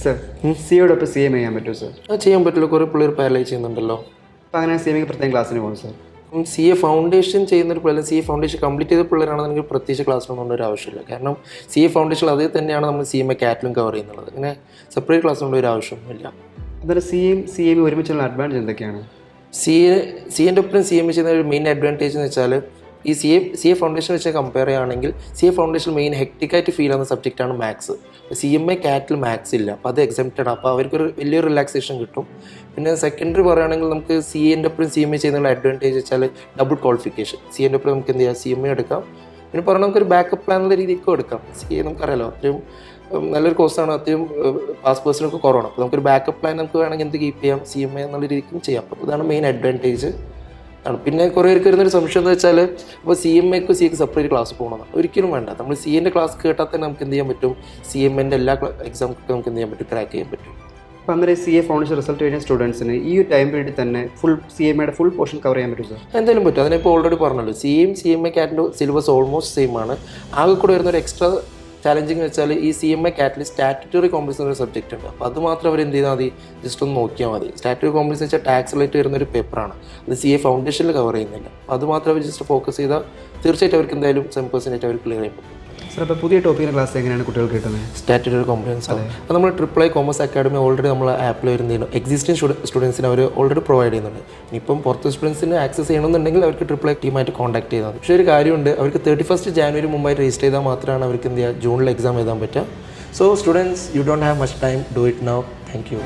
Sir സിയോടൊപ്പം CMA ചെയ്യാൻ പറ്റുമോ sir? അത് ചെയ്യാൻ പറ്റില്ല, കുറേ പിള്ളേർ പാരലൈസ് ചെയ്യുന്നുണ്ടല്ലോ. അപ്പോൾ അങ്ങനെ CMA പ്രത്യേകം ക്ലാസ്സിന് പോകും സർ? CA ഫൗണ്ടേഷൻ ചെയ്യുന്ന ഒരു പിള്ളേർ, CA ഫൗണ്ടേഷൻ കംപ്ലീറ്റ് ചെയ്ത പിള്ളേരാണെന്നെങ്കിൽ പ്രത്യേകിച്ച് ക്ലാസ്സിലൊന്നും ഒരു ആവശ്യമില്ല. കാരണം CA ഫൗണ്ടേഷൻ അതേ തന്നെയാണ് നമ്മൾ CMA കാറ്റിലും കവർ ചെയ്യുന്നത്. അങ്ങനെ സെപ്പറേറ്റ് ക്ലാസ്സിലുള്ള ഒരു ആവശ്യമൊന്നുമില്ല. അതുപോലെ സിയും CMA ഒരുമിച്ചുള്ള അഡ്വാൻറ്റേജ് എന്തൊക്കെയാണ്? സിൻ്റെ ഒപ്പം CMA ചെയ്യുന്ന ഒരു മെയിൻ അഡ്വാൻറ്റേജ് എന്ന് വെച്ചാൽ ഈ CA ഫൗണ്ടേഷൻ വെച്ച് കമ്പയർ ചെയ്യുകയാണെങ്കിൽ CA ഫൗണ്ടേഷൻ മെയിൻ ഹെക്റ്റിക്കായിട്ട് ഫീൽ ആവുന്ന സബ്ജക്റ്റാണ് മാത്സ്. CMA കാറ്റിൽ മാത്സ് ഇല്ല, അപ്പോൾ അത് എക്സംപ്റ്റഡ്. അപ്പോൾ അവർക്കൊരു വലിയൊരു റിലാക്സേഷൻ കിട്ടും. പിന്നെ സെക്കൻഡറി പറയുകയാണെങ്കിൽ നമുക്ക് CAൻ്റെ ഒപ്പം CMA ചെയ്യുന്നുള്ള അഡ്വാൻറ്റേജ് വെച്ചാൽ ഡബിൾ ക്വാളിഫിക്കേഷൻ. CAൻ്റെ ഒപ്പം നമുക്ക് എന്ത് ചെയ്യാം, CMA എടുക്കാം. പിന്നെ പറഞ്ഞാൽ നമുക്കൊരു ബാക്കപ്പ് പ്ലാൻ എന്നുള്ള രീതിക്കും എടുക്കാം. CA നമുക്കറിയാലോ അത്രയും നല്ലൊരു കോഴ്സാണ്, അത്രയും പാസ് പേഴ്സണൊക്കെ കുറവാണ്. അപ്പോൾ നമുക്കൊരു ബാക്കപ്പ് പ്ലാൻ നമുക്ക് വേണമെങ്കിൽ എന്ത് കീപ്പ് ചെയ്യാം, CMA എന്നുള്ള രീതിക്കും ചെയ്യാം. അപ്പോൾ ഇതാണ് മെയിൻ അഡ്വാൻറ്റേജ് ആണ്. പിന്നെ കുറേ പേർക്ക് വരുന്നൊരു സംശയം എന്ന് വെച്ചാൽ അപ്പോൾ CMAക്കും CAക്ക് സെപ്പറേറ്റ് ക്ലാസ് പോകണമെന്നാണ്. ഒരിക്കലും വേണ്ട. നമ്മൾ CAൻ്റെ ക്ലാസ് കേട്ടാൽ തന്നെ നമുക്ക് എന്ത് ചെയ്യാൻ പറ്റും, CMAൻ്റെ എല്ലാ എക്സാമൊക്കെ നമുക്ക് എന്ത് ചെയ്യാൻ പറ്റും, ക്രാക്ക് ചെയ്യാൻ പറ്റും. അപ്പോൾ അന്നേരം CA ഫൗണ്ടേഷൻ റിസൾട്ട് കഴിഞ്ഞ സ്റ്റുഡൻസിന് ഈ ഒരു ടൈം പീരീഡിൽ തന്നെ CMAയുടെ ഫുൾ പോർഷൻ കവർ ചെയ്യാൻ പറ്റും സർ? എന്തായാലും പറ്റും. അതിനിപ്പോൾ ഓൾറെഡി പറഞ്ഞല്ലോ, CMA കാറ്റിൻ്റെ സിലബസ് ഓൾമോസ്റ്റ് സെയിം ആണ്. ആകെ കൂടെ വരുന്നൊരു എക്സ്ട്രാ ചാലഞ്ചിങ് വെച്ചാൽ ഈ CMA കാറ്റിൽ സ്റ്റാറ്റുറ്ററി കോംപ്ലക്സ് എന്നൊരു സബ്ജക്റ്റ് ഉണ്ട്. അപ്പോൾ അത് മാത്രം അവർ എന്ത് ചെയ്താൽ മതി, ജസ്റ്റ് ഒന്ന് നോക്കിയാൽ മതി. സ്റ്റാറ്റുറ്ററി കോംപ്ലക്സ് വെച്ചാൽ ടാക്സ് റിലേറ്റ് വരുന്നൊരു പേപ്പറാണ്. അത് CA ഫൗണ്ടേഷനിൽ കവർ ചെയ്യുന്നില്ല. അത് മാത്രം അവർ ജസ്റ്റ് ഫോക്കസ് ചെയ്താൽ തീർച്ചയായിട്ടും അവർക്ക് എന്തായാലും 7% അവർ ക്ലിയർ ചെയ്യും. സർ അപ്പോൾ പുതിയ ടോപ്പിക്കിൻ്റെ ക്ലാസ് എങ്ങനെയാണ് കുട്ടികൾക്ക് കിട്ടുന്നത്? സ്റ്റാറ്റുറ്ററി കോംപ്ലക്സ് ആണ്. അപ്പോൾ നമ്മൾ AAA കോമേഴ്സ് അക്കാഡമി ഓൾറെഡി നമ്മൾ ആപ്പിൽ വരുന്നതിന് എക്സിസ്റ്റിംഗ് സ്റ്റുഡൻസിന് അവർ ഓൾറെഡി പ്രൊവൈഡ് ചെയ്യുന്നുണ്ട്. ഇനിയിപ്പം പുറത്ത് സ്റ്റുഡൻസിന് ആക്സസ് ചെയ്യണമെന്നുണ്ടെങ്കിൽ അവർക്ക് AAA ടീമായിട്ട് കോൺടാക്ട് ചെയ്താൽ മതി. പക്ഷേ ഒരു കാര്യമുണ്ട്, അവർക്ക് 31 ജാനുവരി മുമ്പായി രജിസ്റ്റർ ചെയ്താൽ മാത്രമാണ് അവർക്ക് എന്ത് ചെയ്യുക, ജൂണിൽ എക്സാം എഴുതാൻ പറ്റുക. So students, you don't have much time, do it now. Thank you.